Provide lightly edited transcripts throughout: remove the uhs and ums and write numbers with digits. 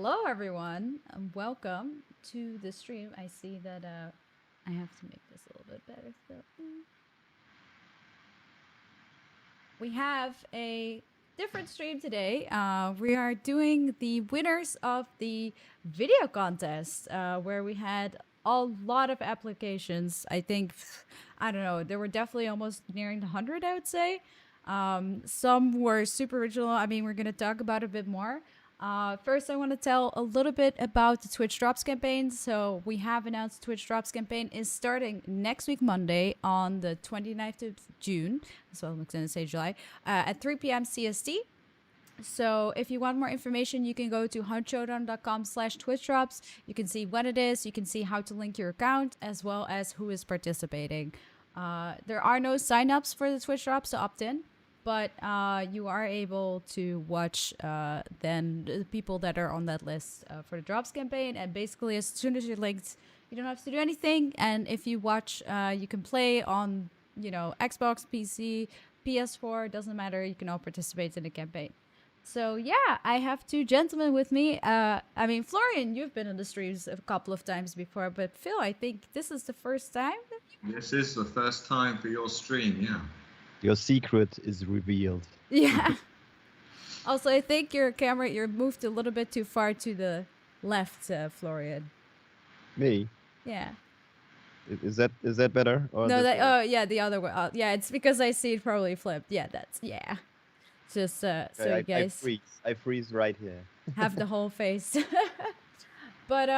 Hello, everyone, and welcome to the stream. I see that I have to make this a little bit better still. We have a different stream today. We are doing the winners of the video contest, where we had a lot of applications. I think, I don't know, there were definitely almost nearing the 100, I would say. Some were super original. I mean, we're going to talk about it a bit more. First, I want to tell a little bit about the Twitch Drops campaign. So we have announced the Twitch Drops campaign is starting next week, Monday, on the 29th of June. So I'm going to say July, at 3 p.m. CST. So if you want more information, you can go to huntshowdown.com/twitchdrops. You can see when it is. You can see how to link your account as well as who is participating. There are no signups for the Twitch Drops to opt in, but you are able to watch then the people that are on that list for the Drops campaign. And basically, as soon as you're linked, you don't have to do anything. And if you watch, you can play on, Xbox, PC, PS4, doesn't matter. You can all participate in the campaign. So yeah, I have two gentlemen with me. Florian, you've been in the streams a couple of times before, but Phil, I think this is the first time. This is the first time for your stream, yeah. Your secret is revealed. Yeah. Also, I think your camera, you're moved a little bit too far to the left, Florian. Me? Yeah. Is that better? Or No, the other way. Yeah, it's because I see it probably flipped. Yeah, just so you guys I freeze right here. have the whole face. But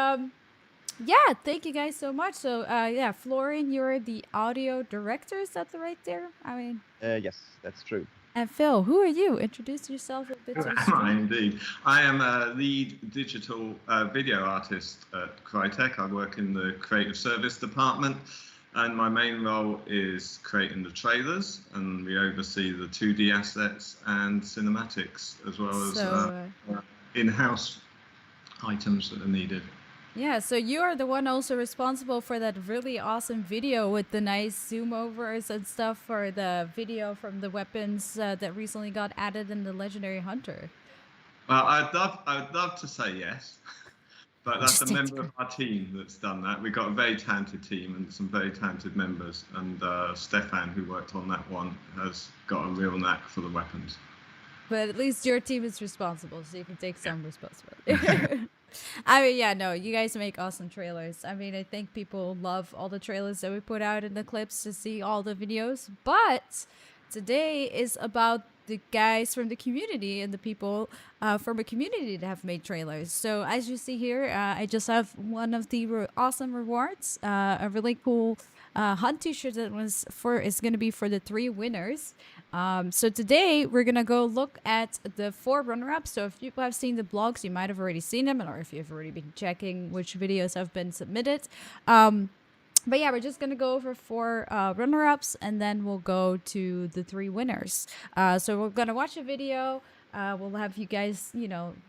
yeah, thank you guys so much. So yeah, Florian, you're the audio director. Is that the right there? Yes, that's true. And Phil, who are you? Introduce yourself a bit. Indeed. I am a lead digital video artist at Crytek. I work in the creative service department, and my main role is creating the trailers, and we oversee the 2D assets and cinematics, as well as in-house items that are needed. Yeah, so you are the one also responsible for that really awesome video with the nice zoom overs and stuff for the video from the weapons that recently got added in the Legendary Hunter. Well, I'd love to say yes, but that's a member of our team that's done that. We've got a very talented team and some very talented members, and Stefan, who worked on that one, has got a real knack for the weapons. But at least your team is responsible, so you can take some responsibility. You guys make awesome trailers. I think people love all the trailers that we put out in the clips to see all the videos. But today is about the guys from the community and the people from a community that have made trailers. So as you see here, I just have one of the awesome rewards, a really cool hunt t-shirt that is going to be for the 3 winners. So today we're gonna go look at the 4 runner-ups. So if you have seen the blogs, you might have already seen them, or if you've already been checking which videos have been submitted. But yeah, we're just gonna go over 4 runner-ups, and then we'll go to the 3 winners. So we're gonna watch a video. We'll have you guys,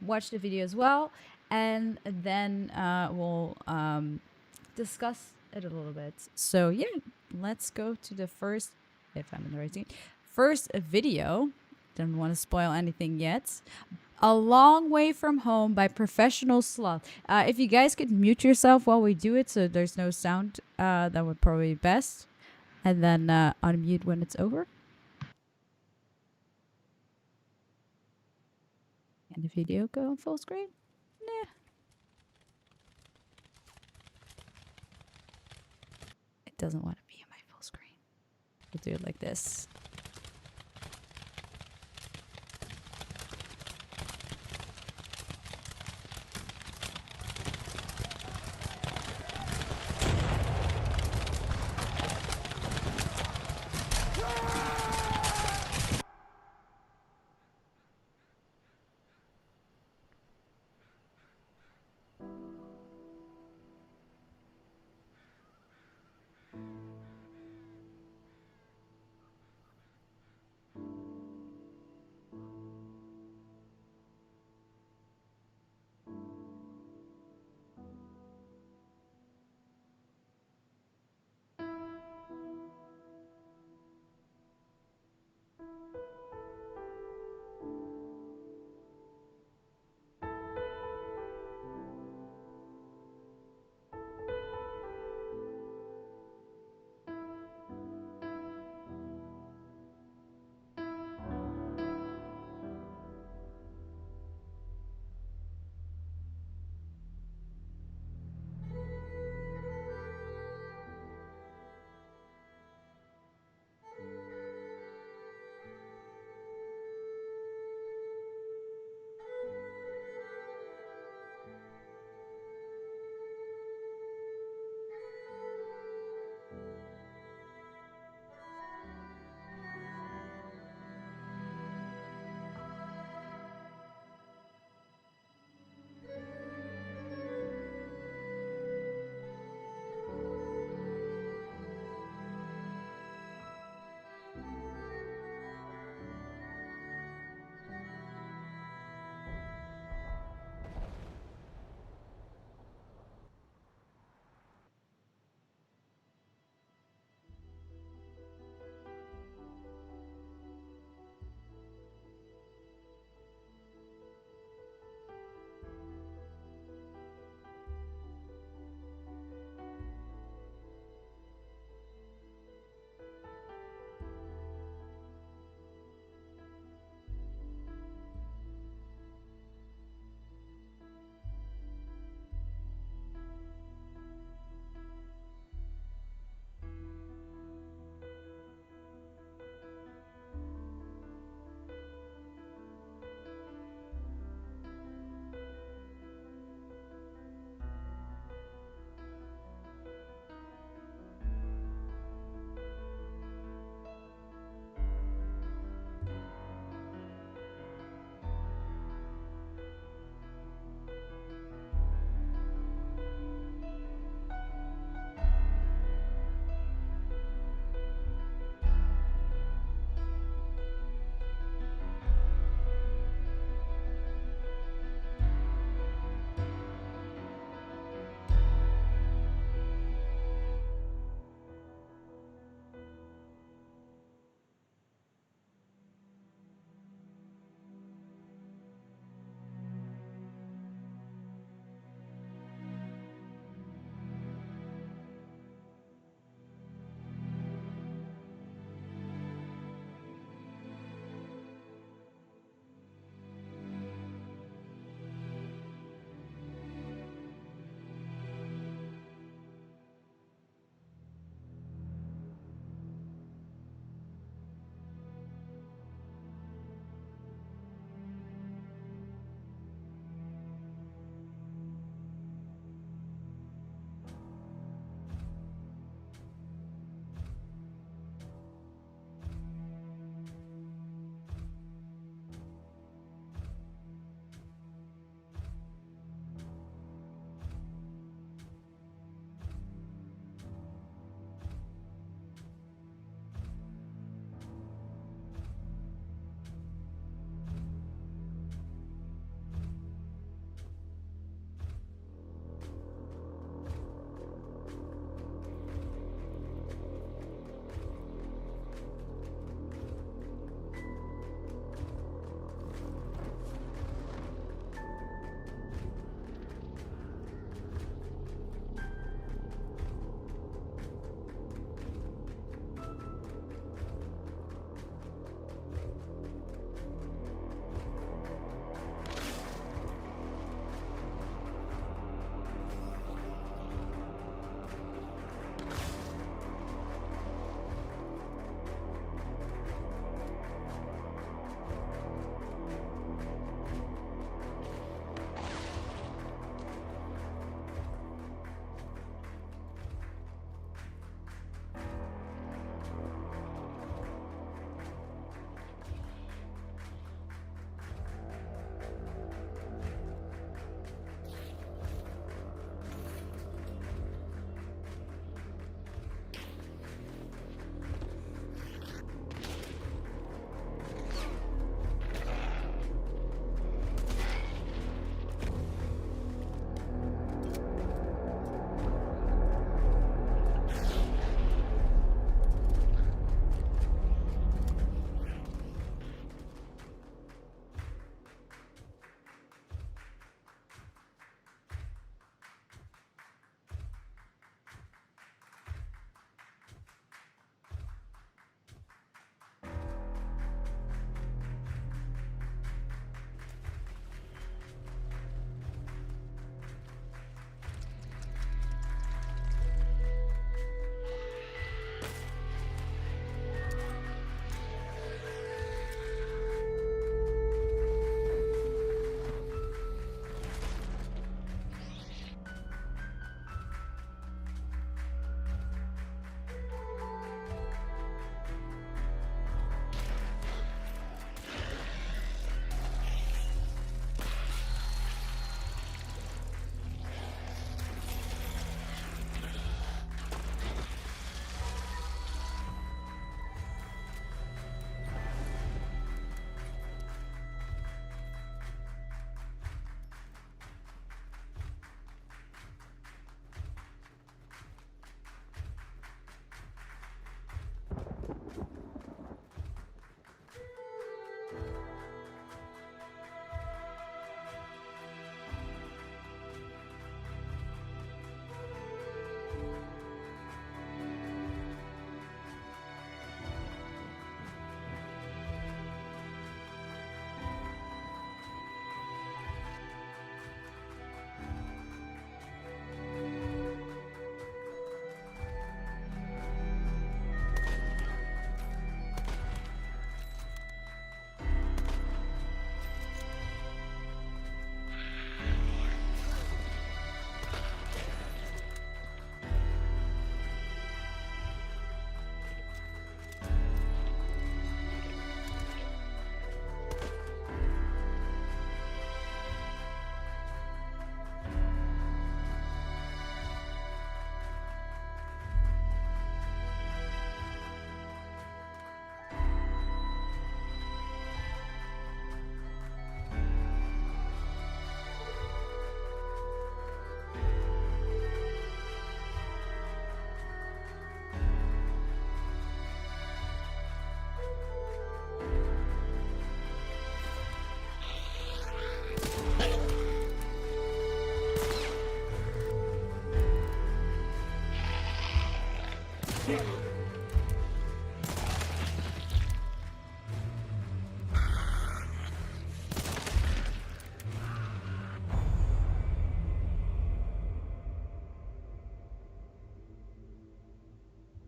watch the video as well, and then we'll discuss it a little bit. So yeah, let's go to the first. If I'm in the right scene. First video, don't want to spoil anything yet. A Long Way From Home by Professional Sloth. If you guys could mute yourself while we do it so there's no sound, that would probably be best. And then unmute when it's over. And the video go on full screen? Nah. It doesn't want to be in my full screen. We'll do it like this.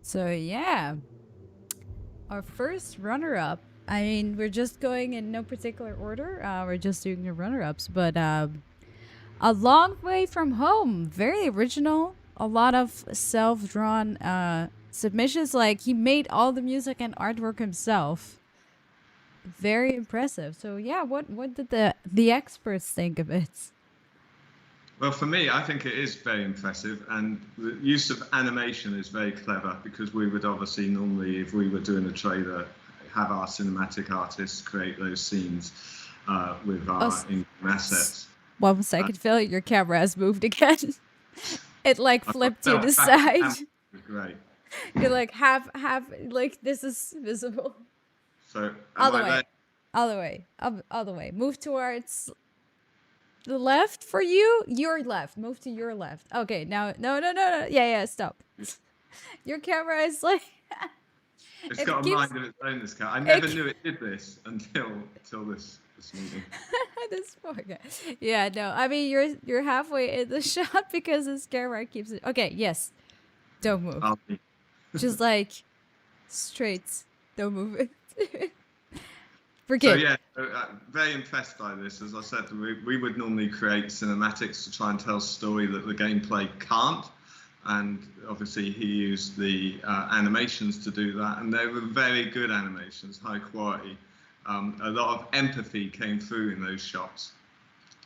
So yeah, our first runner-up. I mean, we're just going in no particular order. We're just doing the runner-ups, but a long way from home. Very original. A lot of self-drawn submissions. Like he made all the music and artwork himself. Very impressive. So yeah, what did the experts think of it? Well, for me, I think it is very impressive, and the use of animation is very clever, because we would obviously normally, if we were doing a trailer, have our cinematic artists create those scenes with our in-game assets. 1 second, Phil, your camera has moved again. It like flipped to the side. Great. You're like half, like this is visible. So All the way. Move towards the left for you. Your left. Move to your left. Okay, now no. Yeah, stop. Your camera is like it's got a mind of its own, this cat. I never knew it did this until this meeting. This poor guy. Yeah, no. I mean you're halfway in the shot because this camera keeps it. Okay, yes. Don't move. Just like straight. Don't move it. So yeah, very impressed by this. As I said, we would normally create cinematics to try and tell a story that the gameplay can't, and obviously he used the animations to do that, and they were very good animations, high quality. A lot of empathy came through in those shots,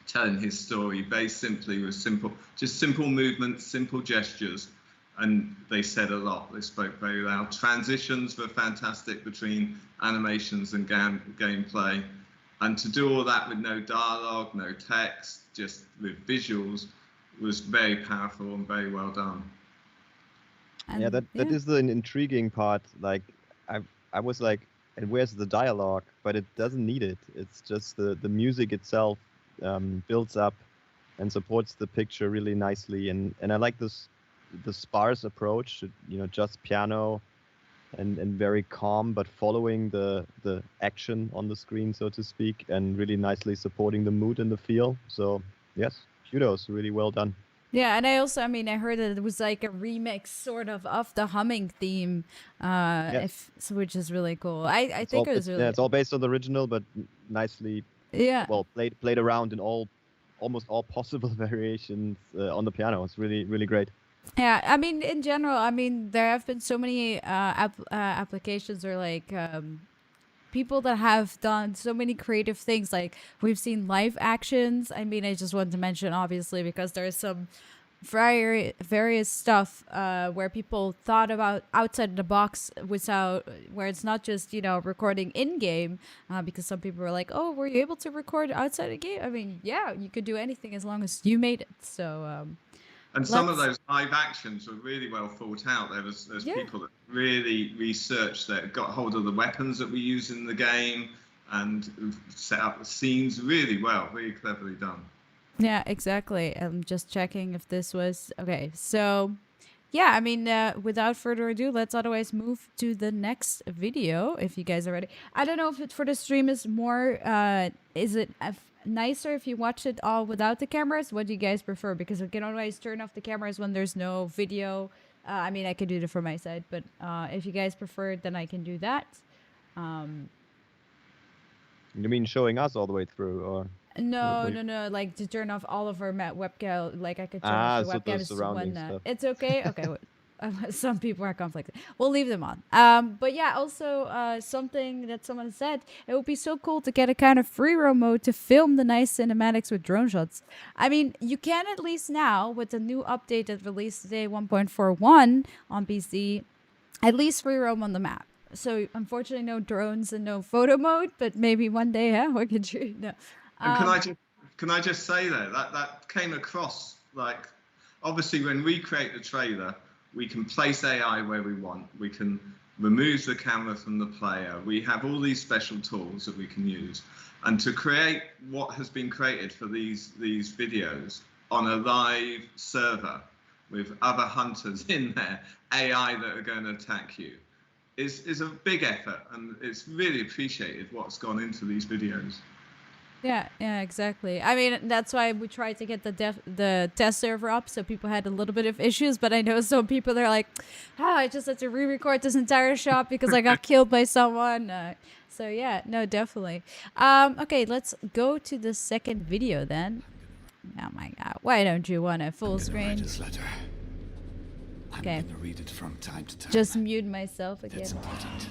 telling his story very simply with simple movements, simple gestures. And they said a lot. They spoke very loud. Transitions were fantastic between animations and gameplay. And to do all that with no dialogue, no text, just with visuals, was very powerful and very well done. Yeah, that is the intriguing part. Like, I was like, and where's the dialogue? But it doesn't need it. It's just the music itself builds up and supports the picture really nicely. And I like the sparse approach, just piano and very calm, but following the action on the screen, so to speak, and really nicely supporting the mood and the feel. So yes, kudos, really well done. Yeah, and I heard that it was like a remix sort of the humming theme, Yes. which is really cool. I think it was really... Yeah, it's all based on the original, but nicely played around in almost all possible variations on the piano. It's really, really great. Yeah, I mean, in general, there have been so many applications or like people that have done so many creative things. Like we've seen live actions. I just want to mention, obviously, because there's some various stuff where people thought about outside the box where it's not just, recording in game, because some people were like, oh, were you able to record outside the game? Yeah, you could do anything as long as you made it. So and some of those live actions were really well thought out. There's people that really researched that, got hold of the weapons that we use in the game, and set up the scenes really well, really cleverly done. Yeah, exactly. I'm just checking if this was okay. So, yeah, without further ado, let's otherwise move to the next video. If you guys are ready, I don't know if it for the stream is more. Is it nicer if you watch it all without the cameras? What do you guys prefer? Because I can always turn off the cameras when there's no video. I can do it from my side, but if you guys prefer it, then I can do that. You mean showing us all the way through, or? No. Like to turn off all of our webcam. Like I could turn off the webcam when it's okay. Okay. Some people are conflicted. We'll leave them on. But yeah, also something that someone said, it would be so cool to get a kind of free roam mode to film the nice cinematics with drone shots. You can at least now with the new update that released today, 1.41 on PC, at least free roam on the map. So unfortunately, no drones and no photo mode, but maybe one day, we could do. No. And can I just say that came across like, obviously when we create the trailer, we can place AI where we want. We can remove the camera from the player. We have all these special tools that we can use. And to create what has been created for these videos on a live server with other hunters in there, AI that are going to attack you, is a big effort, and it's really appreciated what's gone into these videos. Yeah, exactly. I mean, that's why we tried to get the test server up, so people had a little bit of issues. But I know some people, they're like, I just had to re-record this entire shot because I got killed by someone. So yeah, no, definitely. Okay, let's go to the second video then. Oh my God, why don't you want a full screen? Write this letter. Okay. I'm gonna read it from time to time. Just mute myself again. That's important.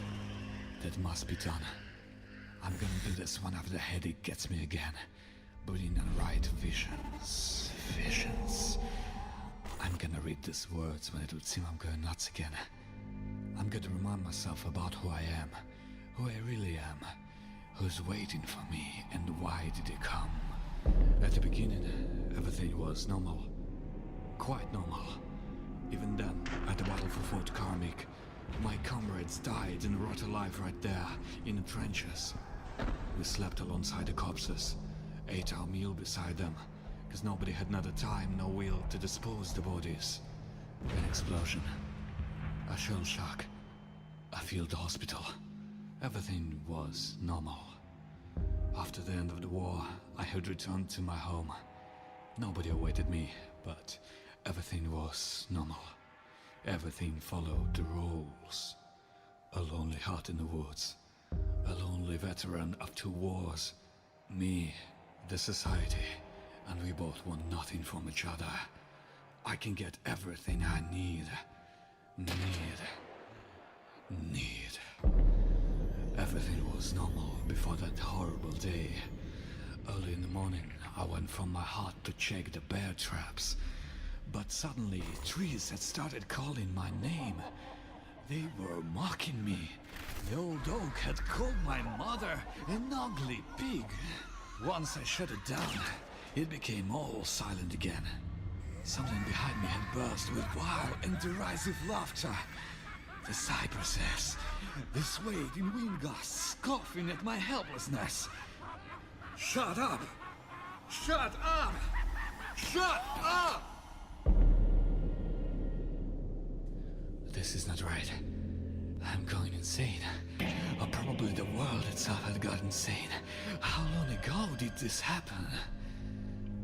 That must be done. I'm gonna do this one after the headache gets me again. Bringing on right visions. Visions. I'm gonna read these words when it would seem I'm going nuts again. I'm gonna remind myself about who I am. Who I really am. Who's waiting for me and why did it come. At the beginning, everything was normal. Quite normal. Even then, at the battle for Fort Karmik, my comrades died and rot alive right there, in the trenches. We slept alongside the corpses, ate our meal beside them, because nobody had neither time nor will to dispose the bodies. An explosion. A shell shock. A field hospital. Everything was normal. After the end of the war, I had returned to my home. Nobody awaited me, but everything was normal. Everything followed the rules. A lonely heart in the woods. A lonely veteran of 2 wars. Me, the society, and we both want nothing from each other. I can get everything I need. Need. Everything was normal before that horrible day. Early in the morning, I went from my hut to check the bear traps. But suddenly, trees had started calling my name. They were mocking me. The old oak had called my mother an ugly pig. Once I shut it down, it became all silent again. Something behind me had burst with wild and derisive laughter. The cypresses, they swayed in wind gusts, scoffing at my helplessness. Shut up! Shut up! Shut up! This is not right. I'm going insane. Or probably the world itself had got insane. How long ago did this happen?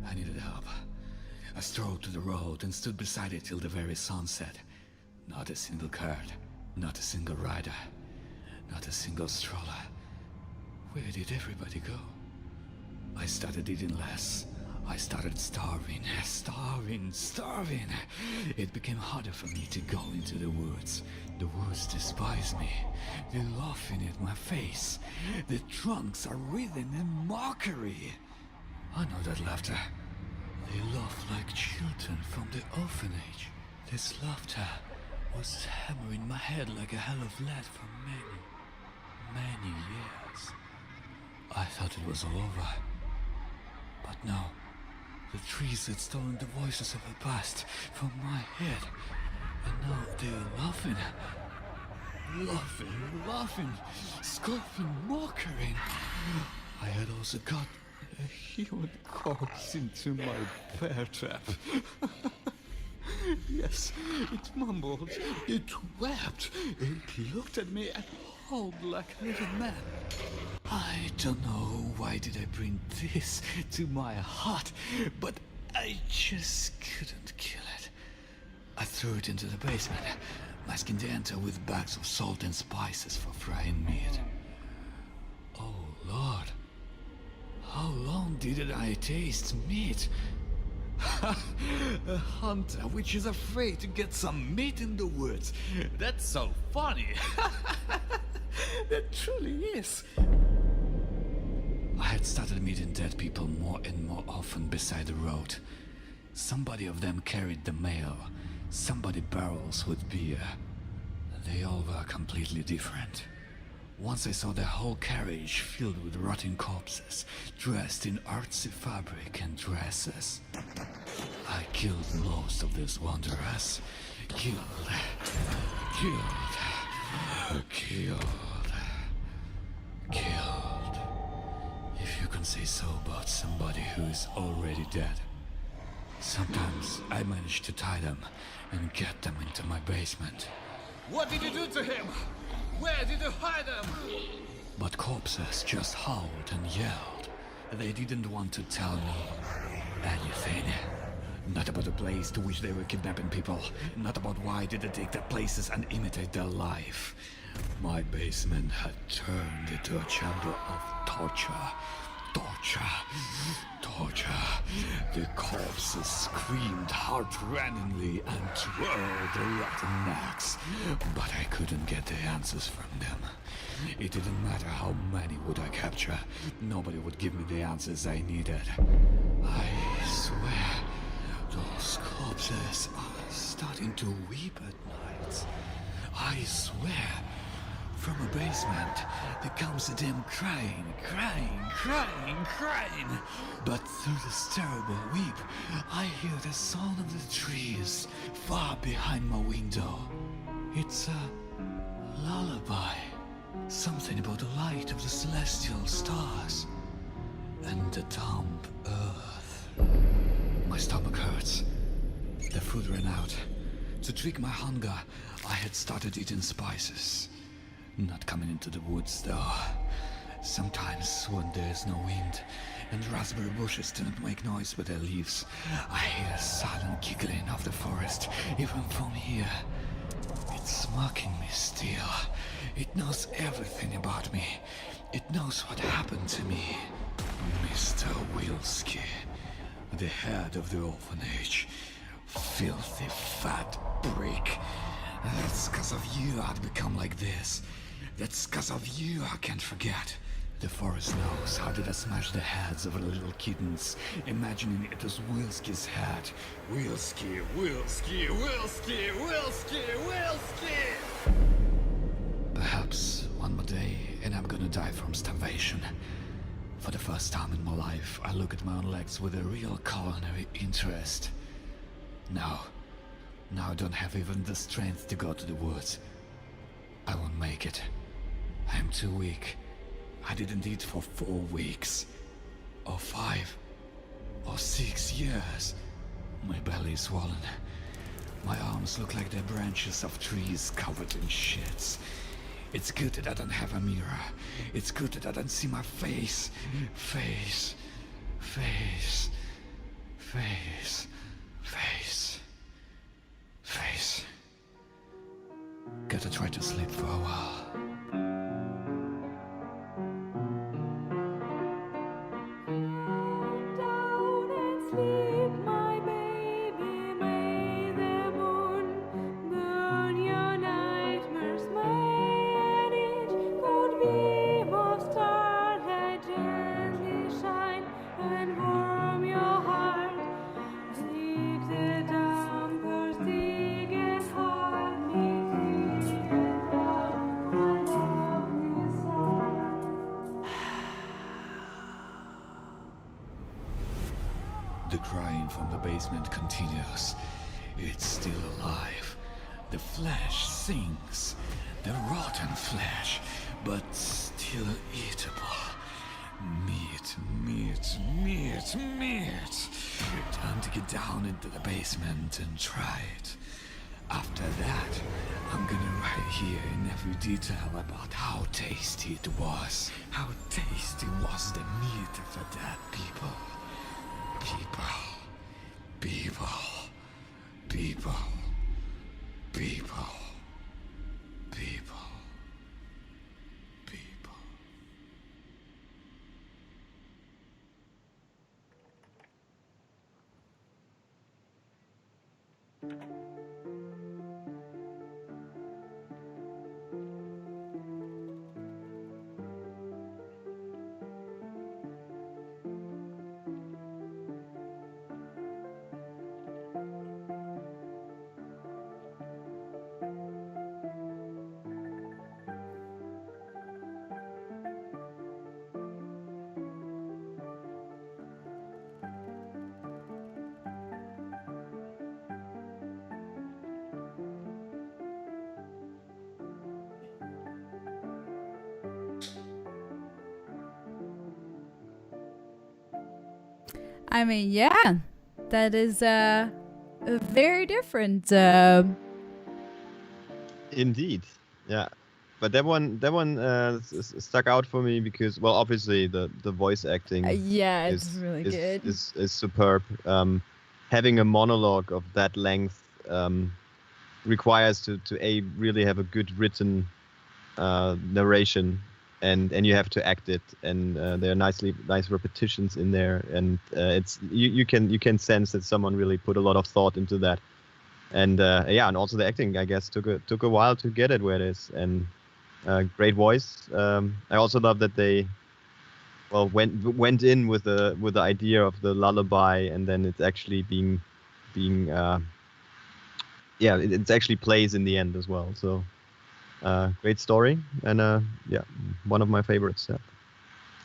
I needed help. I strolled to the road and stood beside it till the very sun set. Not a single cart, not a single rider, not a single stroller. Where did everybody go? I started eating less. I started starving. It became harder for me to go into the woods. The woods despise me. They're laughing at my face. The trunks are writhing in mockery. I know that laughter. They laugh like children from the orphanage. This laughter was hammering my head like a hell of lead for many years. I thought it was all over. But no. The trees had stolen the voices of the past from my head. And now they're laughing. Laughing, scoffing, mocking. I had also got a human corpse into my bear trap. Yes, it mumbled, it wept, it looked at me and howled like a little man. I don't know why did I bring this to my heart, but I just couldn't kill it. I threw it into the basement, masking the enter with bags of salt and spices for frying meat. Oh Lord, how long did I taste meat? A hunter which is afraid to get some meat in the woods. That's so funny. That truly is. I had started meeting dead people more and more often beside the road. Somebody of them carried the mail, somebody barrels with beer. They all were completely different. Once I saw their whole carriage filled with rotting corpses, dressed in artsy fabric and dresses. I killed most of these wanderers. Killed. If you can say so about somebody who is already dead. Sometimes I manage to tie them and get them into my basement. What did you do to him? Where did you hide him? But corpses just howled and yelled. They didn't want to tell me anything. Not about the place to which they were kidnapping people. Not about why did they take their places and imitate their life. My basement had turned into a chamber of torture. Torture. The corpses screamed heart-rendingly and twirled their rotten necks. But I couldn't get the answers from them. It didn't matter how many would I capture. Nobody would give me the answers I needed. I swear, those corpses are starting to weep at night. I swear, from a basement, there comes a them crying. But through this terrible weep, I hear the sound of the trees far behind my window. It's a lullaby. Something about the light of the celestial stars and the damp earth. My stomach hurts. The food ran out. To trick my hunger, I had started eating spices. Not coming into the woods, though. Sometimes when there's no wind and raspberry bushes do not make noise with their leaves, I hear silent giggling of the forest, even from here. It's mocking me still. It knows everything about me. It knows what happened to me. Mr. Wilski, the head of the orphanage. Filthy fat prick. That's because of you I'd become like this. That's because of you I can't forget. The forest knows how did I smash the heads of the little kittens, imagining it was Wilski's head. Wilski. Perhaps one more day and I'm gonna die from starvation. For the first time in my life, I look at my own legs with a real culinary interest. Now I don't have even the strength to go to the woods. I won't make it. I'm too weak. I didn't eat for 4 weeks. Or 5. Or 6 years. My belly is swollen. My arms look like they're branches of trees covered in shits. It's good that I don't have a mirror. It's good that I don't see my face. Face. Gotta try to sleep for a while. Down and sleep, my baby. May the moon burn your nightmares. May each good beam of starlight gently shine and warm your heart. Seek the damp earth, dig and heart me. The crying from the basement continues. It's still alive. The flesh sings. The rotten flesh, but still eatable. Meat. Time to get down into the basement and try it. After that, I'm gonna write here in every detail about how tasty it was. How tasty was the meat of the dead people. People. I mean, yeah. that is very different. Indeed, yeah. But that one stuck out for me because, well, obviously the voice acting Yeah, it's is really good. is superb. Having a monologue of that length requires to really have a good written narration, and you have to act it, and there are nice repetitions in there, and it's you can sense that someone really put a lot of thought into that, and and also the acting, I guess, took a while to get it where it is, and great voice. I also love that they went in with the idea of the lullaby, and then it's actually being it actually plays in the end as well. So great story, and one of my favorites. Yeah.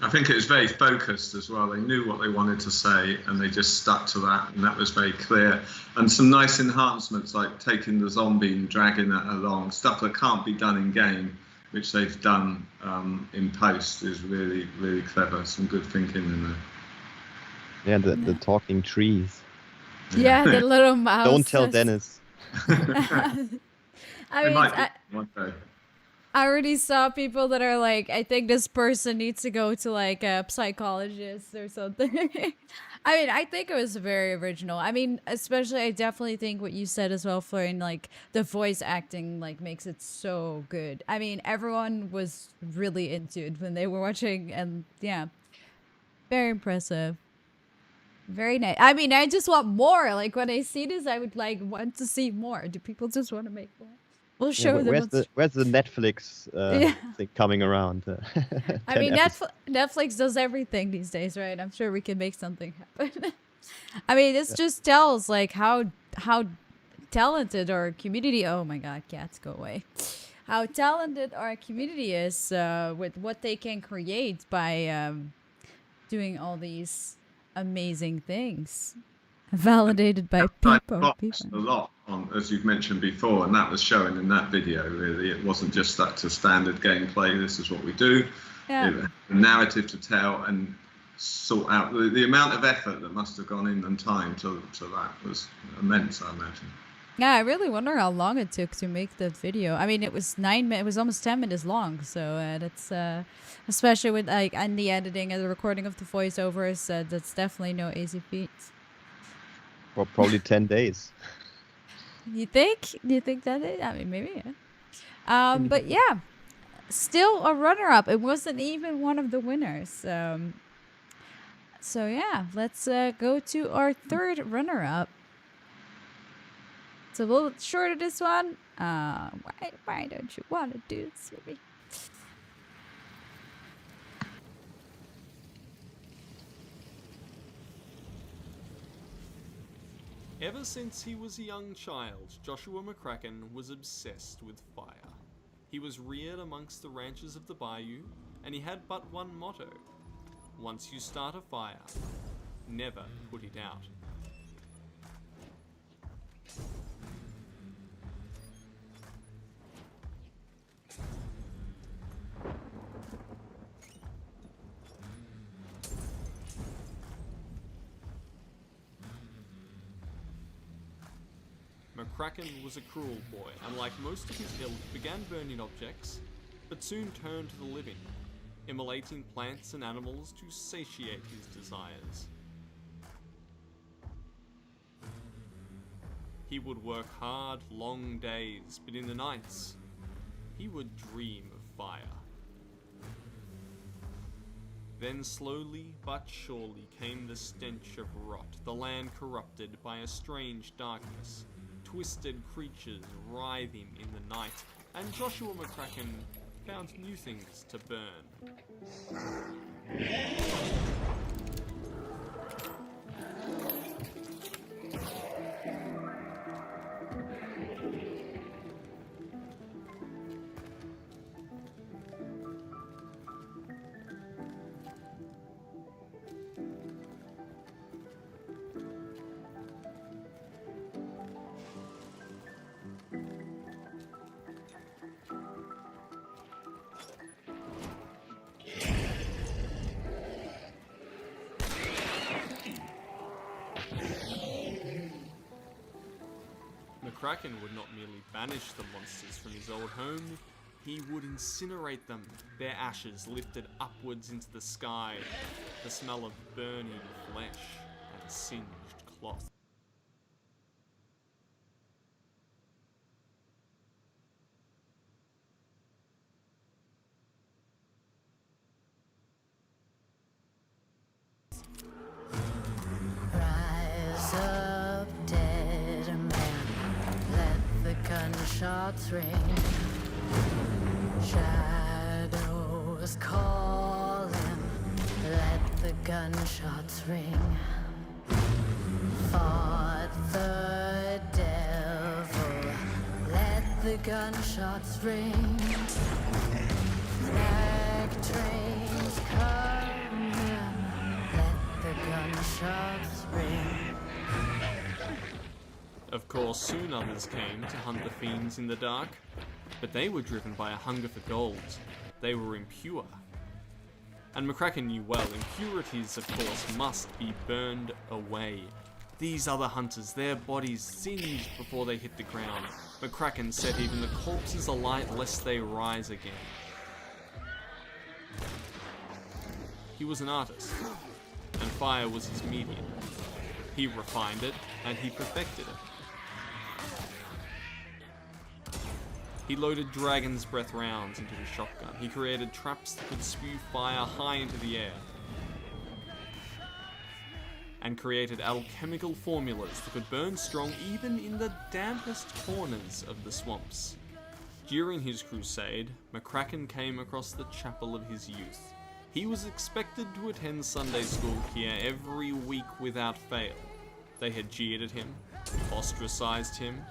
I think it was very focused as well. They knew what they wanted to say, and they just stuck to that, and that was very clear. And some nice enhancements, like taking the zombie and dragging that along, stuff that can't be done in game, which they've done in post, is really, really clever. Some good thinking in there. Yeah, the talking trees. Yeah, the little mouse. Don't tell Dennis. I mean, One day. I already saw people that are like, I think this person needs to go to like a psychologist or something. I mean, I think it was very original. I mean, especially, I definitely think what you said as well, Florian, like the voice acting like makes it so good. I mean, everyone was really into it when they were watching, and yeah, very impressive. Very nice. I mean, I just want more. Like when I see this, I would like want to see more. Do people just want to make more? We'll show them. Where's the Netflix thing coming around? I mean, Netflix does everything these days, right? I'm sure we can make something happen. I mean, this just tells like how talented our community. Oh my God, cats, go away! How talented our community is with what they can create by doing all these amazing things. Validated by people. A lot on, as you've mentioned before, and that was shown in that video. Really, it wasn't just stuck to standard gameplay. This is what we do. Yeah. It, a narrative to tell and sort out the amount of effort that must have gone in and time to that was immense, I imagine. Yeah, I really wonder how long it took to make that video. I mean, it was 9 minutes. It was almost 10 minutes long. So that's especially with like and the editing and the recording of the voiceovers. That's definitely no easy feat. Well, probably 10 days. You think? Do you think that is? I mean, maybe. Yeah. But yeah, still a runner-up. It wasn't even one of the winners. So yeah, let's go to our third runner-up. It's a little shorter, this one. Why don't you want to do this with me? Ever since he was a young child, Joshua McCracken was obsessed with fire. He was reared amongst the ranches of the bayou, and he had but one motto: once you start a fire, never put it out. McCracken was a cruel boy, and like most of his ilk, began burning objects, but soon turned to the living, immolating plants and animals to satiate his desires. He would work hard, long days, but in the nights, he would dream of fire. Then slowly but surely came the stench of rot, the land corrupted by a strange darkness, twisted creatures writhing in the night, and Joshua McCracken found new things to burn. McCracken would not merely banish the monsters from his old home, he would incinerate them, their ashes lifted upwards into the sky, the smell of burning flesh and singed cloth. Rise up, dead man, let the gunshots ring. Shadows calling, let the gunshots ring. Fought the devil, let the gunshots ring. Black trains coming, let the gunshots ring. Of course, soon others came to hunt the fiends in the dark, but they were driven by a hunger for gold. They were impure. And McCracken knew well, impurities, of course, must be burned away. These other hunters, their bodies singed before they hit the ground. McCracken set even the corpses alight lest they rise again. He was an artist, and fire was his medium. He refined it, and he perfected it. He loaded dragon's breath rounds into his shotgun. He created traps that could spew fire high into the air. And created alchemical formulas that could burn strong even in the dampest corners of the swamps. During his crusade, McCracken came across the chapel of his youth. He was expected to attend Sunday school here every week without fail. They had jeered at him, ostracized him.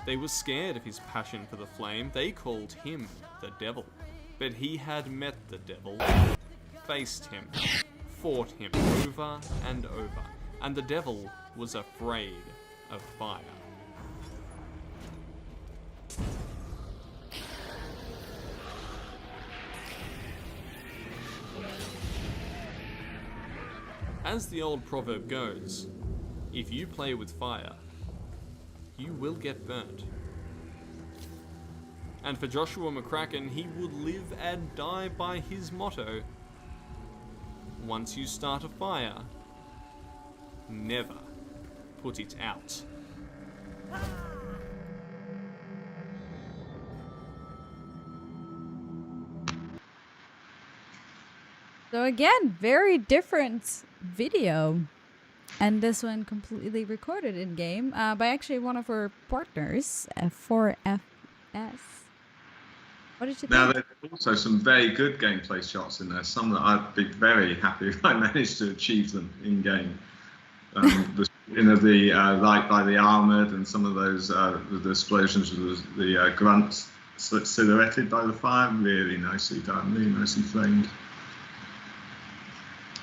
They were scared of his passion for the flame. They called him the devil. But he had met the devil, faced him, fought him over and over. And the devil was afraid of fire. As the old proverb goes, if you play with fire, you will get burnt. And for Joshua McCracken, he would live and die by his motto: once you start a fire, never put it out. So again, very different video. And this one completely recorded in game by actually one of our partners, 4FS. What did you think? Now, there's also some very good gameplay shots in there. Some that I'd be very happy if I managed to achieve them in game. The light by the armored and some of those the explosions with the grunts silhouetted by the fire, really nicely done, really nicely framed.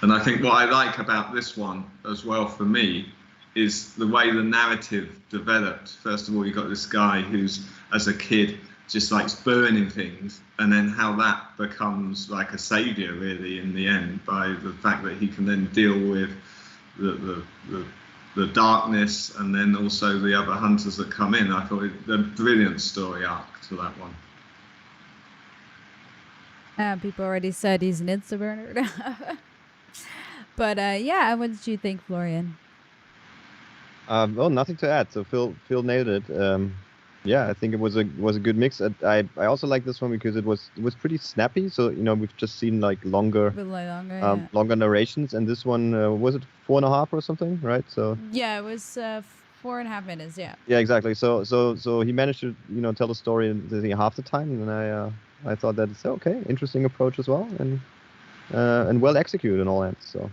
And I think what I like about this one as well for me is the way the narrative developed. First of all, you've got this guy who's, as a kid, just likes burning things, and then how that becomes like a savior really in the end by the fact that he can then deal with the darkness and then also the other hunters that come in. I thought it a brilliant story arc to that one. People already said he's an insta burner. But yeah, what did you think, Florian? Well, nothing to add. So Phil nailed it. Yeah, I think it was a good mix. I also like this one because it was pretty snappy. So we've just seen like longer narrations, and this one was it 4.5 or something, right? So yeah, it was 4.5 minutes. Yeah. Yeah, exactly. So he managed to tell the story in I think half the time, and I thought that's okay, interesting approach as well, and well executed in all ends. So.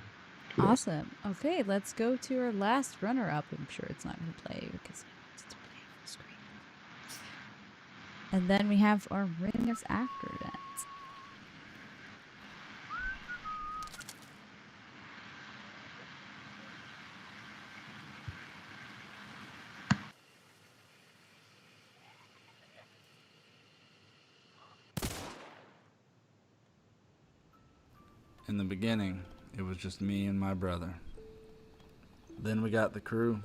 Kudos. Awesome. Okay, let's go to our last runner-up. I'm sure it's not going to play because it's to play full screen. And then we have our winners after that. In the beginning, it was just me and my brother. Then we got the crew.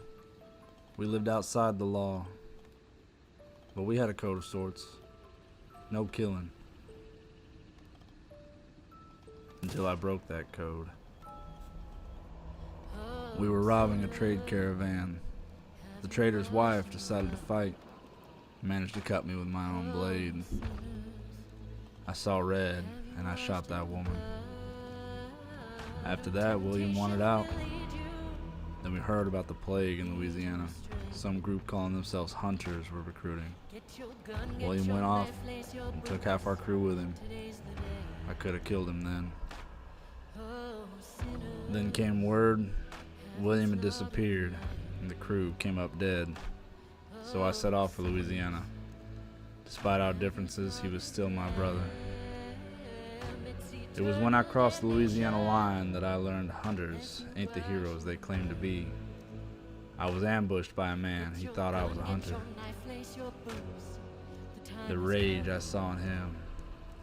We lived outside the law. But we had a code of sorts. No killing. Until I broke that code. We were robbing a trade caravan. The trader's wife decided to fight. Managed to cut me with my own blade. I saw red, and I shot that woman. After that, William wanted out. Then we heard about the plague in Louisiana. Some group calling themselves hunters were recruiting. William went off and took half our crew with him. I could have killed him then. Then came word William had disappeared and the crew came up dead. So I set off for Louisiana. Despite our differences, he was still my brother. It was when I crossed the Louisiana line that I learned hunters ain't the heroes they claim to be. I was ambushed by a man. He thought I was a hunter. The rage I saw in him.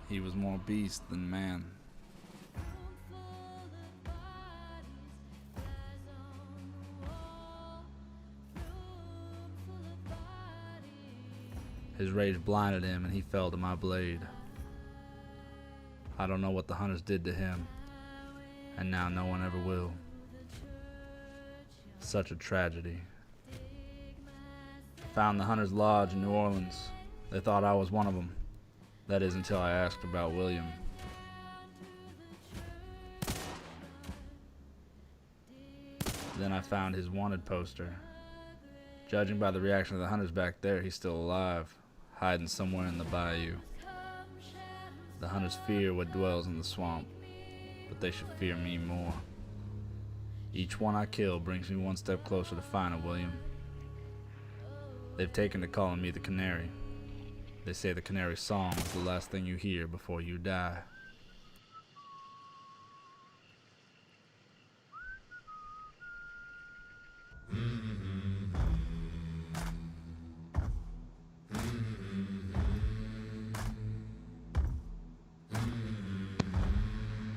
He was more beast than man. His rage blinded him and he fell to my blade. I don't know what the hunters did to him, and now no one ever will. Such a tragedy. Found the Hunters Lodge in New Orleans. They thought I was one of them. That is until I asked about William. Then I found his wanted poster. Judging by the reaction of the hunters back there, he's still alive, hiding somewhere in the bayou. The hunters fear what dwells in the swamp, but they should fear me more. Each one I kill brings me one step closer to finding William. They've taken to calling me the canary. They say the canary song is the last thing you hear before you die.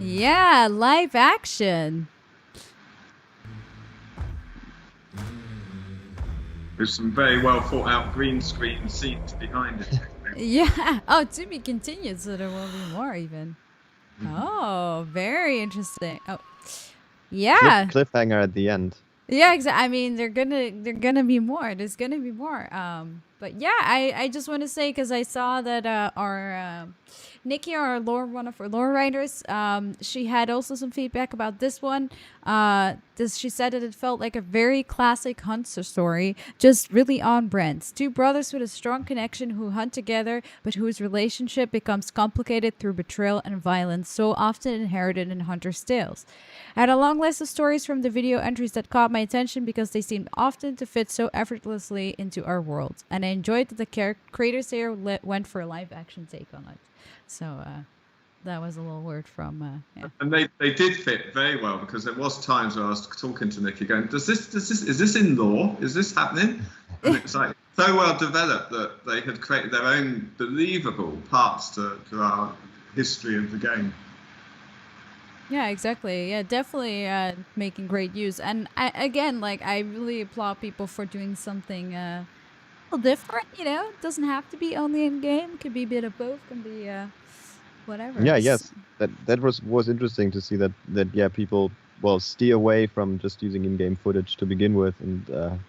Yeah, live action. There's some very well thought out green screen scenes behind it. Yeah. Oh, to be continued, so there will be more even. Oh, very interesting. Oh, yeah. Cliffhanger at the end. Yeah, exactly. I mean, they're gonna be more. There's gonna be more. But yeah, I just want to say, because I saw that our Nikki, one of our lore writers, she had also some feedback about this one. She said that it felt like a very classic hunter story, just really on brand. Two brothers with a strong connection who hunt together, but whose relationship becomes complicated through betrayal and violence, so often inherited in hunters' tales. I had a long list of stories from the video entries that caught my attention because they seemed often to fit so effortlessly into our world, and I enjoyed that the creators here went for a live action take on it. So that was a little word from yeah. And they did fit very well, because there was times where I was talking to Nikki going, is this in lore? Is this happening? And it's like so well developed that they had created their own believable parts to our history of the game. Yeah, exactly. Yeah, definitely making great use. And I really applaud people for doing something a little different, you know? It doesn't have to be only in game. It could be a bit of both, can be whatever. Yeah, yes. That was interesting to see that people steer away from just using in-game footage to begin with and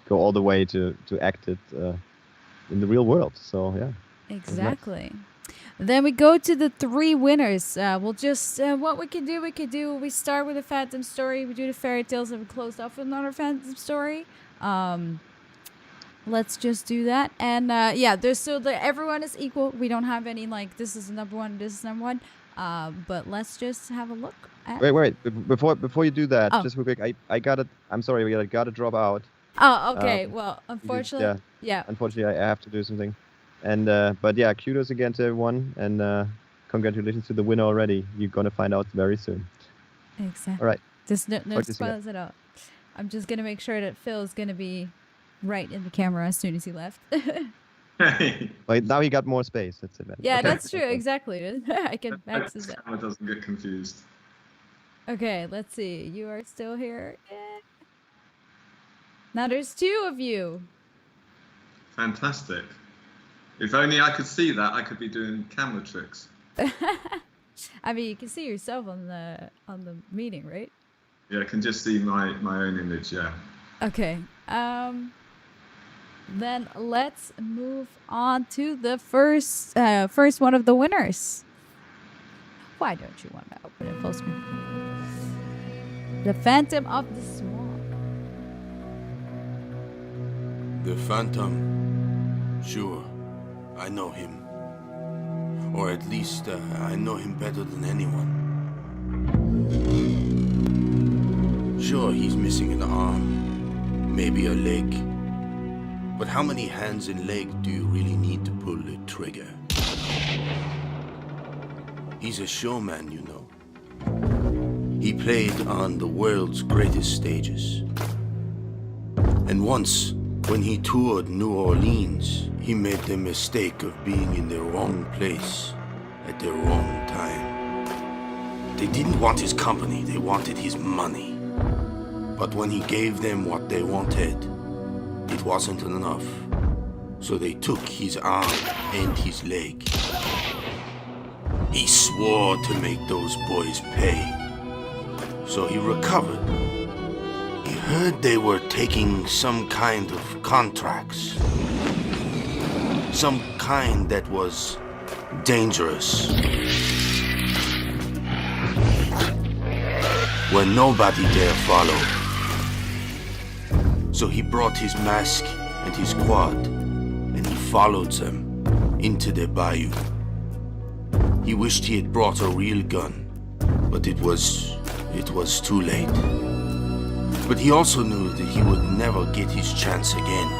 go all the way to act it in the real world. So yeah. Exactly. Then we go to the 3 winners. We'll just, what we do, we start with a phantom story, we do the fairy tales, and we close off with another phantom story. Let's just do that. And everyone is equal. We don't have any, this is number 1, this is number 1. But let's just have a look at... Wait. Before you do that, just real quick, I got it. I'm sorry, I got to drop out. Oh, okay. Well, unfortunately, yeah. Unfortunately, I have to do something. And but yeah, kudos again to everyone, and congratulations to the winner already. You're gonna find out very soon. Exactly. All right. Just no spoilers at all. I'm just gonna make sure that Phil is gonna be right in the camera as soon as he left. But now he got more space. That's it. Yeah, okay. that's true. Exactly. I can access it. Camera doesn't get confused. Okay, let's see. You are still here. Yeah. Now there's 2 of you. Fantastic. If only I could see that, I could be doing camera tricks. I mean, you can see yourself on the meeting, right? Yeah, I can just see my own image, yeah. Okay. Then let's move on to the first one of the winners. Why don't you want to open it full screen? The Phantom of the Swamp. The Phantom? Sure, I know him. Or at least, I know him better than anyone. Sure, he's missing an arm, maybe a leg. But how many hands and legs do you really need to pull the trigger? He's a showman, you know. He played on the world's greatest stages. And once, when he toured New Orleans, he made the mistake of being in the wrong place at the wrong time. They didn't want his company, they wanted his money. But when he gave them what they wanted, it wasn't enough. So they took his arm and his leg. He swore to make those boys pay. So he recovered. He heard they were taking some kind of contracts. Some kind that was dangerous. Where nobody dare follow. So he brought his mask and his quad, and he followed them into the bayou. He wished he had brought a real gun, but it was too late. But he also knew that he would never get his chance again.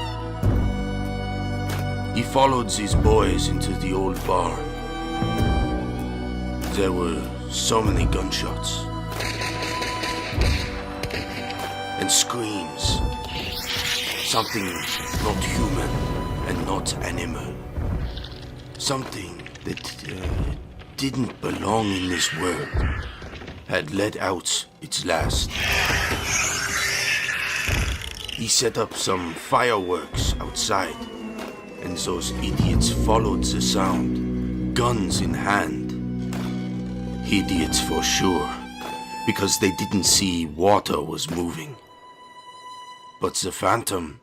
He followed these boys into the old bar. There were so many gunshots. And screams. Something not human and not animal. Something that didn't belong in this world had let out its last. He set up some fireworks outside, and those idiots followed the sound, guns in hand. Idiots for sure, because they didn't see water was moving. But the Phantom,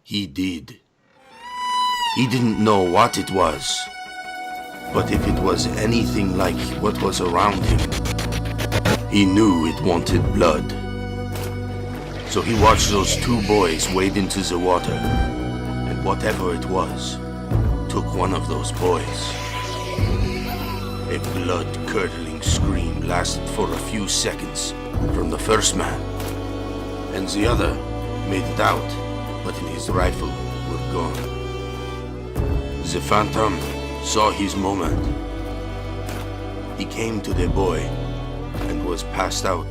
he did. He didn't know what it was, but if it was anything like what was around him, he knew it wanted blood. So he watched those two boys wade into the water, and whatever it was, took one of those boys. A blood-curdling scream lasted for a few seconds from the first man, and the other made it out, but in his rifle were gone. The Phantom saw his moment. He came to the boy and was passed out.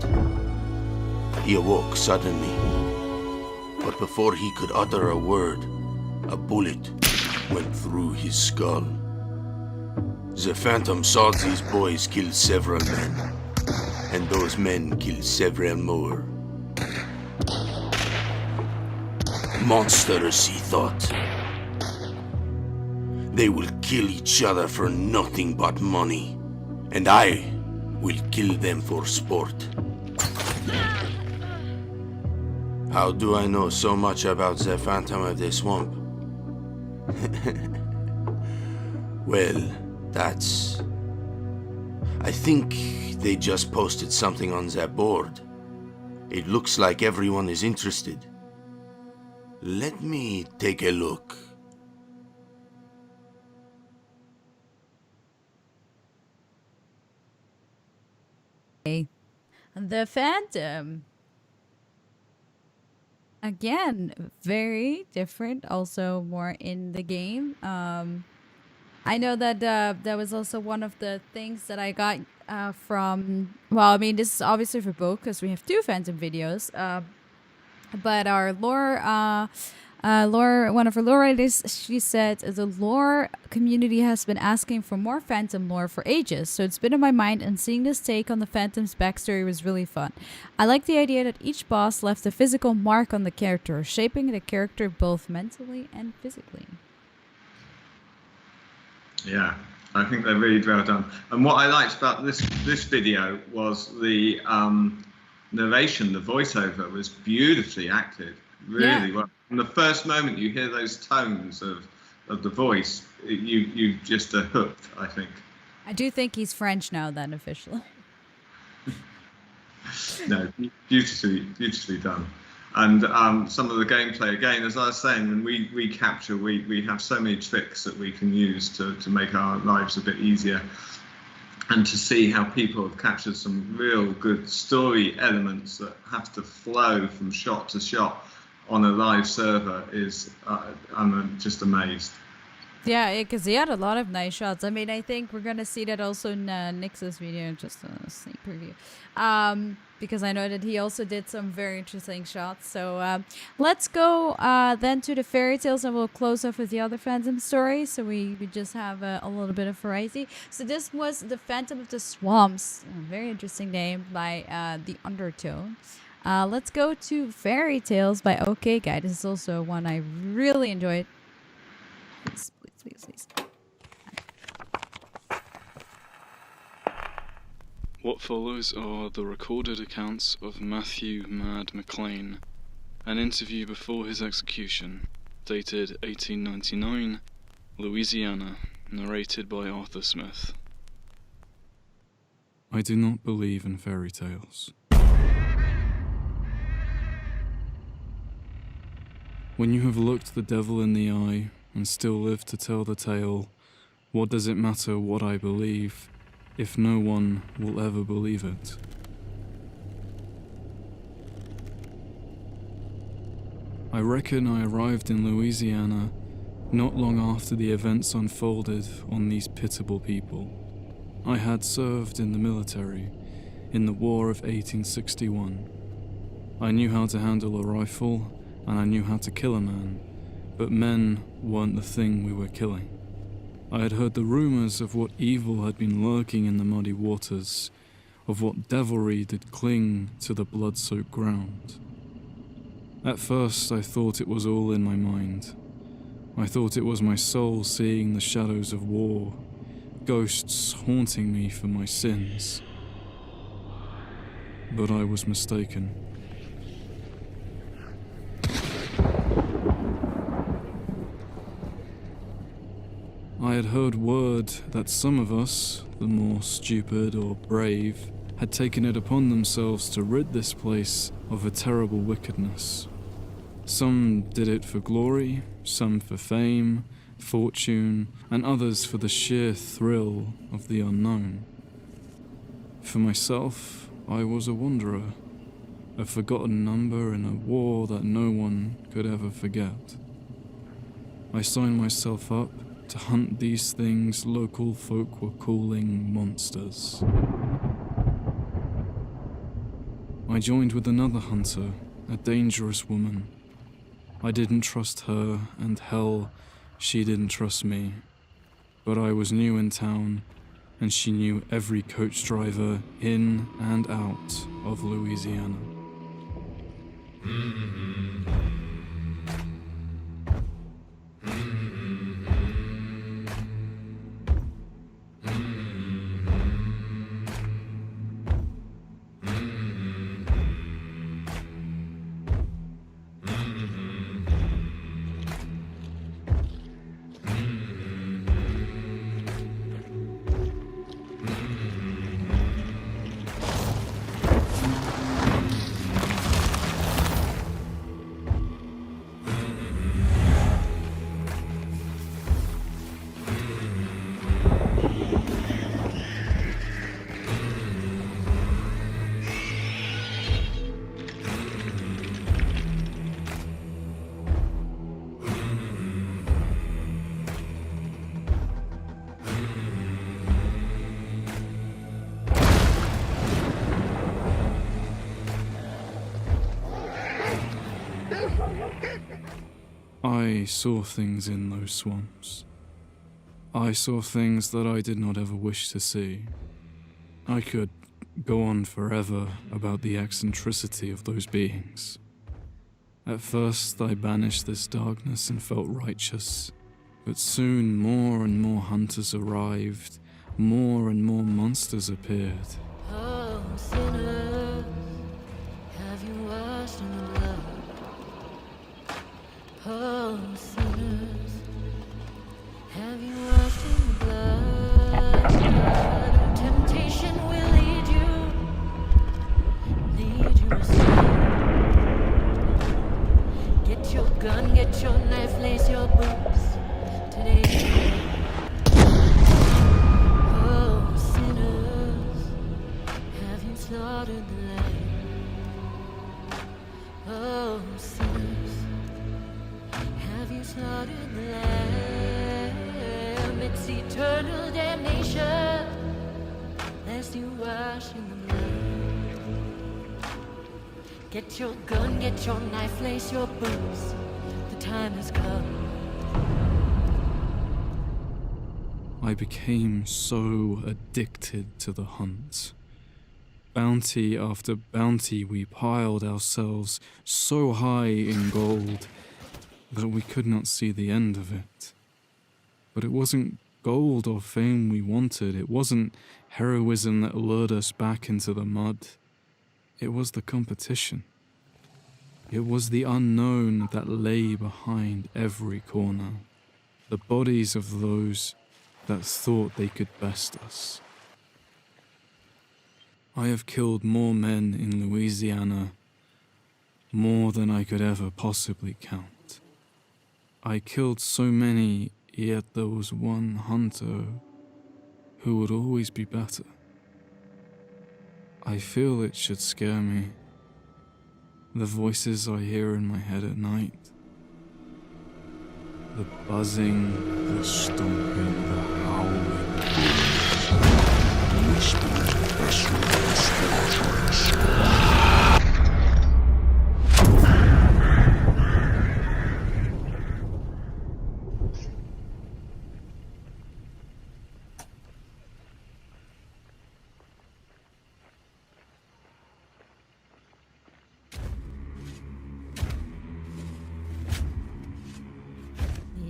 He awoke suddenly, but before he could utter a word, a bullet went through his skull. The Phantom saw these boys kill several men, and those men kill several more. Monsters, he thought. They will kill each other for nothing but money, and I will kill them for sport. How do I know so much about the Phantom of the Swamp? Well, that's... I think they just posted something on their board. It looks like everyone is interested. Let me take a look. The Phantom. Again, very different, also more in the game. I know that that was also one of the things that I got from, well, I mean, this is obviously for both because we have two Phantom videos, but our lore, one of our lore writers, she said the lore community has been asking for more Phantom lore for ages, so it's been in my mind, and seeing this take on the Phantom's backstory was really fun. I like the idea that each boss left a physical mark on the character, shaping the character both mentally and physically. Yeah, I think they're really well done. And what I liked about this video was the narration, the voiceover was beautifully acted, really well. From the first moment you hear those tones of the voice, you just are hooked, I think. I do think he's French now, then, officially. No, beautifully done. And some of the gameplay, again, as I was saying, when we capture, we have so many tricks that we can use to make our lives a bit easier. And to see how people have captured some real good story elements that have to flow from shot to shot on a live server is, I'm just amazed. Yeah, because he had a lot of nice shots. I mean, I think we're going to see that also in Nix's video, just a sneak preview. Because I know that he also did some very interesting shots. So let's go then to the fairy tales, and we'll close off with the other Phantom stories. So we just have a little bit of variety. So this was The Phantom of the Swamps. A very interesting name by The Undertone. Let's go to Fairy Tales by OK Guy. This is also one I really enjoyed. Please. What follows are the recorded accounts of Matthew Mad McClain, an interview before his execution, dated 1899, Louisiana, narrated by Arthur Smith. I do not believe in fairy tales. When you have looked the devil in the eye and still live to tell the tale, what does it matter what I believe, if no one will ever believe it? I reckon I arrived in Louisiana not long after the events unfolded on these pitiable people. I had served in the military in the War of 1861. I knew how to handle a rifle and I knew how to kill a man, but men weren't the thing we were killing. I had heard the rumors of what evil had been lurking in the muddy waters, of what devilry did cling to the blood-soaked ground. At first I thought it was all in my mind. I thought it was my soul seeing the shadows of war, ghosts haunting me for my sins. But I was mistaken. I had heard word that some of us, the more stupid or brave, had taken it upon themselves to rid this place of a terrible wickedness. Some did it for glory, some for fame, fortune, and others for the sheer thrill of the unknown. For myself, I was a wanderer, a forgotten number in a war that no one could ever forget. I signed myself up to hunt these things local folk were calling monsters. I joined with another hunter, a dangerous woman. I didn't trust her, and hell, she didn't trust me. But I was new in town, and she knew every coach driver in and out of Louisiana. I saw things in those swamps. I saw things that I did not ever wish to see. I could go on forever about the eccentricity of those beings. At first I banished this darkness and felt righteous, But soon more and more hunters arrived, more and more monsters appeared. Oh, sinners, have you washed in the blood? Oh, sinners, have you washed in the blood? Temptation will lead you astray. Get your gun, get your knife, lace your boots. Today's the day. Oh, sinners, have you slaughtered the lamb? Oh, sinners, have you slaughtered the lamb? It's eternal damnation, lest you wash in the blood. Get your gun, get your knife, lace your boots. The time has come. I became so addicted to the hunt. Bounty after bounty, we piled ourselves so high in gold that we could not see the end of it. But it wasn't gold or fame we wanted. It wasn't heroism that lured us back into the mud. It was the competition. It was the unknown that lay behind every corner. The bodies of those that thought they could best us. I have killed more men in Louisiana, more than I could ever possibly count. I killed so many, yet there was one hunter who would always be better. I feel it should scare me. The voices I hear in my head at night. The buzzing, the stomping, the howling. The whispers of desolate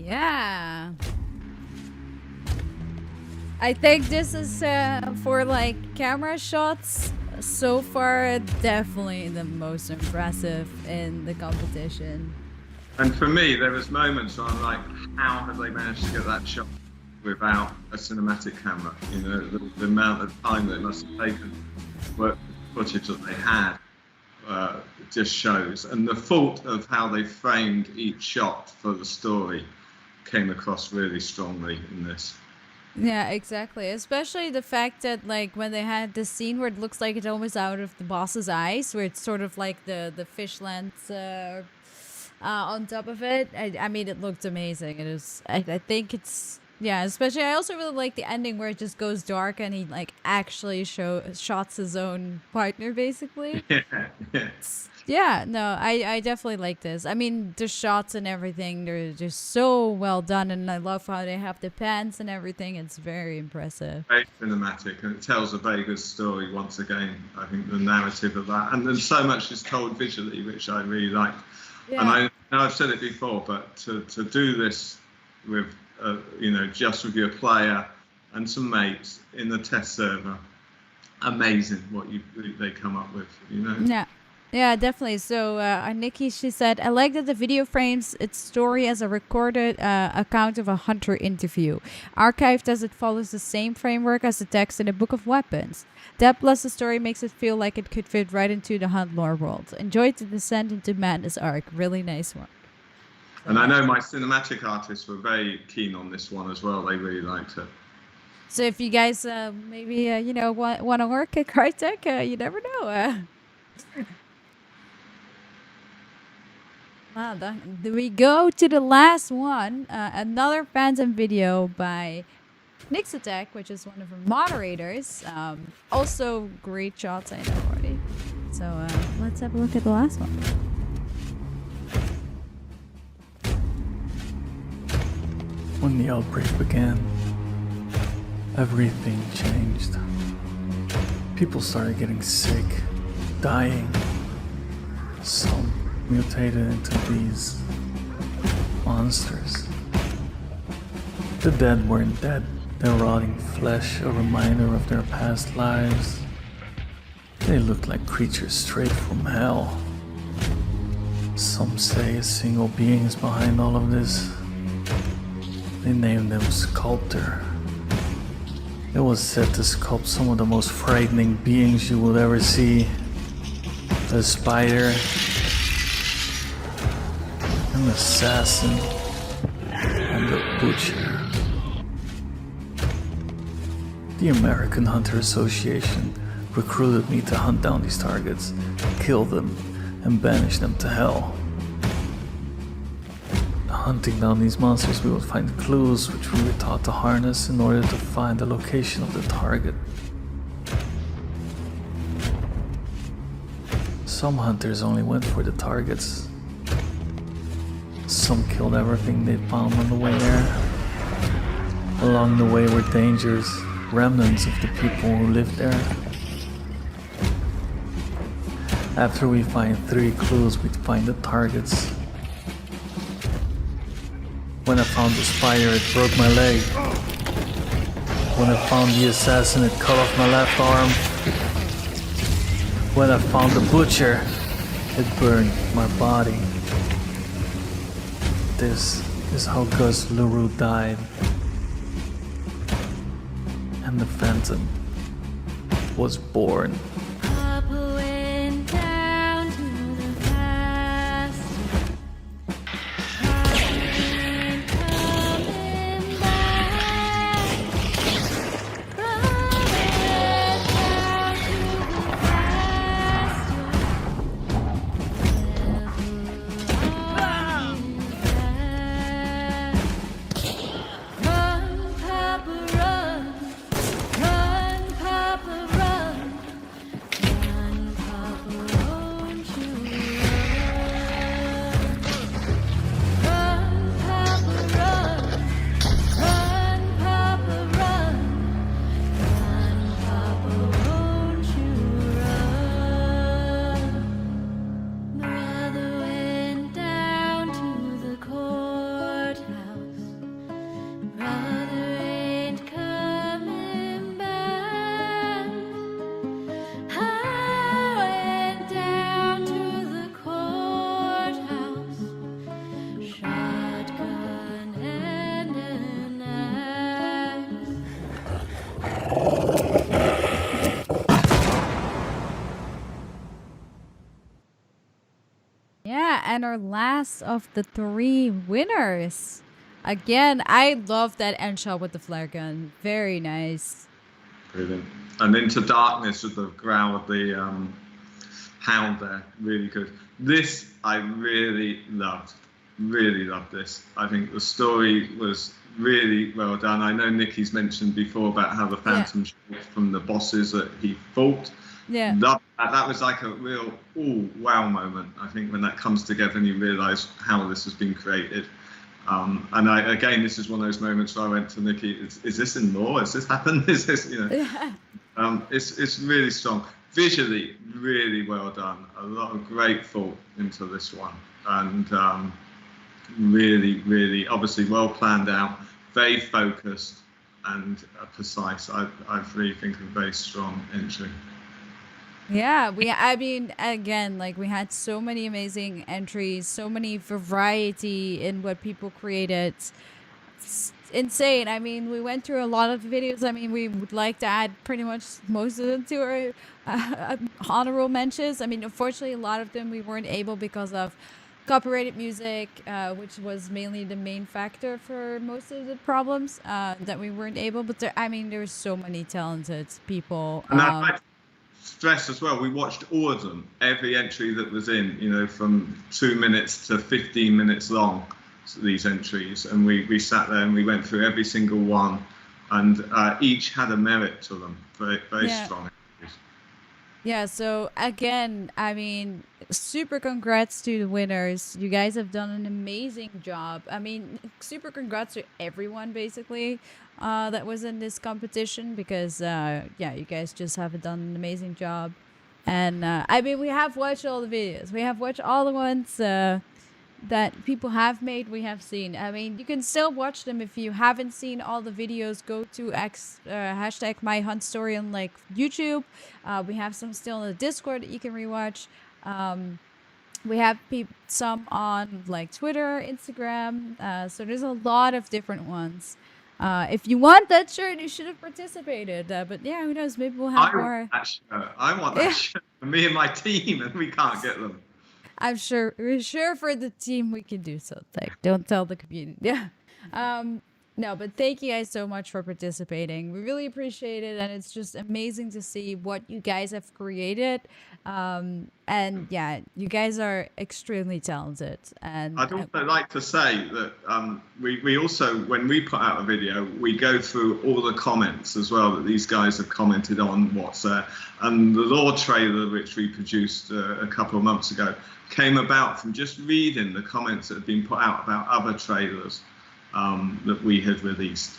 Yeah. I think this is for like camera shots so far definitely the most impressive in the competition. And for me, there was moments where I'm like, how have they managed to get that shot without a cinematic camera? You know, the amount of time that it must have taken to work the footage that they had just shows. And the thought of how they framed each shot for the story came across really strongly in this. Yeah, exactly. Especially the fact that like when they had this scene where it looks like it's almost out of the boss's eyes, where it's sort of like the fish lands on top of it. I mean, it looked amazing. It is. I think it's yeah. Especially, I also really like the ending where it just goes dark and he like actually shots his own partner basically. Yeah. Yeah, no, I definitely like this. I mean, the shots and everything, they're just so well done, and I love how they have the pants and everything. It's very impressive. Very cinematic, and it tells a very good story once again. I think the narrative of that, and then so much is told visually, which I really liked. Yeah. And I know I've said it before, but to do this with, you know, just with your player and some mates in the test server, amazing what they come up with, you know? Yeah. Yeah, definitely. So, Nikki, she said, I like that the video frames its story as a recorded account of a hunter interview. Archived as it follows the same framework as the text in a book of weapons. That plus the story makes it feel like it could fit right into the hunt lore world. Enjoyed the descent into madness arc. Really nice one. And I know my cinematic artists were very keen on this one as well. They really liked it. So if you guys maybe, you know, want to work at Crytek, you never know. We go to the last one, another Phantom video by Nick's Attack, which is one of our moderators. Also great shots, I know already. So let's have a look at the last one. When the outbreak began, everything changed. People started getting sick, dying. Some mutated into these monsters. The dead weren't dead, their rotting flesh a reminder of their past lives. They looked like creatures straight from hell. Some say a single being is behind all of this. They named him Sculptor. It was said to sculpt some of the most frightening beings you would ever see. The spider, an assassin, and the butcher. The American Hunter Association recruited me to hunt down these targets, kill them, and banish them to hell. Hunting down these monsters, we would find clues which we were taught to harness in order to find the location of the target. Some hunters only went for the targets. Some killed everything they found on the way there. Along the way were dangers, remnants of the people who lived there. After we find 3 clues, we'd find the targets. When I found the spider, it broke my leg. When I found the assassin, it cut off my left arm. When I found the butcher, it burned my body. This is how Gus LaRue died. And the Phantom was born. And our last of the 3 winners. Again, I love that end shot with the flare gun. Very nice. Brilliant. And Into Darkness with the growl of the hound there. Really good. This I really loved. Really loved this. I think the story was really well done. I know Nikki's mentioned before about how the Phantom shot from the bosses that he fought. Yeah. That was like a real wow moment, I think, when that comes together and you realise how this has been created. And again, this is one of those moments where I went to Nikki, is this in law? Has this happened? Is this, you know? It's really strong. Visually, really well done. A lot of great thought into this one. And really, really, obviously well planned out, very focused and precise. I really think a very strong entry. Yeah, I mean, again, like we had so many amazing entries, so many variety in what people created. It's insane. I mean, we went through a lot of videos. I mean, we would like to add pretty much most of them to our honorable mentions. I mean, unfortunately, a lot of them we weren't able because of copyrighted music, which was mainly the main factor for most of the problems that we weren't able. But there's so many talented people. And stress as well, we watched all of them, every entry that was in, you know, from 2 minutes to 15 minutes long, these entries, and we sat there and we went through every single one, and each had a merit to them. Very strong entries. Yeah, so again, I mean, super congrats to the winners. You guys have done an amazing job. I mean, super congrats to everyone basically that was in this competition, because you guys just have done an amazing job. And I mean, we have watched all the videos. We have watched all the ones that people have made, we have seen. I mean, you can still watch them if you haven't seen all the videos. Go to hashtag my hunt story on like YouTube. We have some still in the Discord that you can rewatch. We have some on like Twitter, Instagram. So there's a lot of different ones. If you want that shirt, you should have participated. But yeah, who knows? Maybe we'll have more. I want that shirt for me and my team, and we can't get them. We're sure for the team we can do something. Don't tell the community. Yeah. No, but thank you guys so much for participating. We really appreciate it, and it's just amazing to see what you guys have created. And yeah, you guys are extremely talented. And I'd also like to say that we also, when we put out a video, we go through all the comments as well that these guys have commented on what's there. And the Law trailer, which we produced a couple of months ago, came about from just reading the comments that have been put out about other trailers that we had released.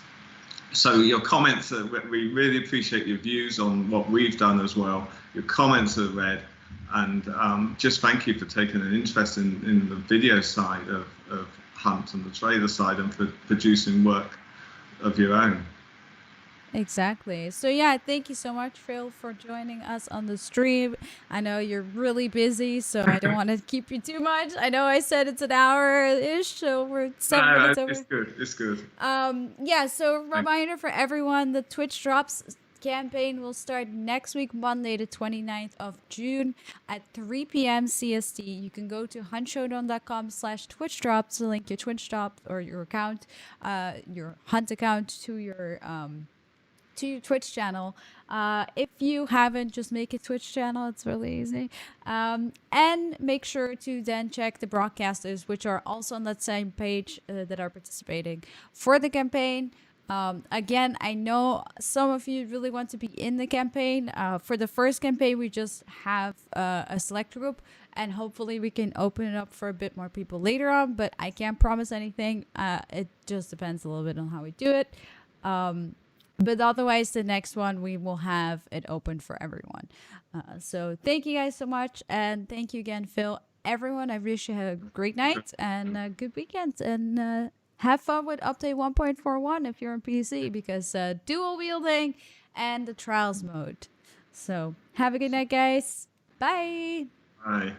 So your comments, we really appreciate your views on what we've done as well. Your comments are read, and just thank you for taking an interest in the video side of Hunt and the trailer side, and for producing work of your own. Exactly. So yeah, thank you so much, Phil, for joining us on the stream. I know you're really busy, so I don't want to keep you too much. I know I said it's an hour-ish, so we're 7 minutes over. It's good. It's good. Yeah, so reminder for everyone, the Twitch Drops campaign will start next week, Monday, the 29th of June at 3 p.m. CST. You can go to huntshowdown.com/Twitch Drops to link your Twitch Drop or your account, your Hunt account to your Twitch channel. If you haven't, just make a Twitch channel. It's really easy. And make sure to then check the broadcasters, which are also on that same page that are participating for the campaign. Again, I know some of you really want to be in the campaign. For the first campaign, we just have a select group, and hopefully we can open it up for a bit more people later on, but I can't promise anything. It just depends a little bit on how we do it. But otherwise, the next one, we will have it open for everyone. So thank you guys so much. And thank you again, Phil. Everyone, I wish you a great night and a good weekend. And have fun with update 1.41 if you're on PC, because dual wielding and the trials mode. So have a good night, guys. Bye. Bye.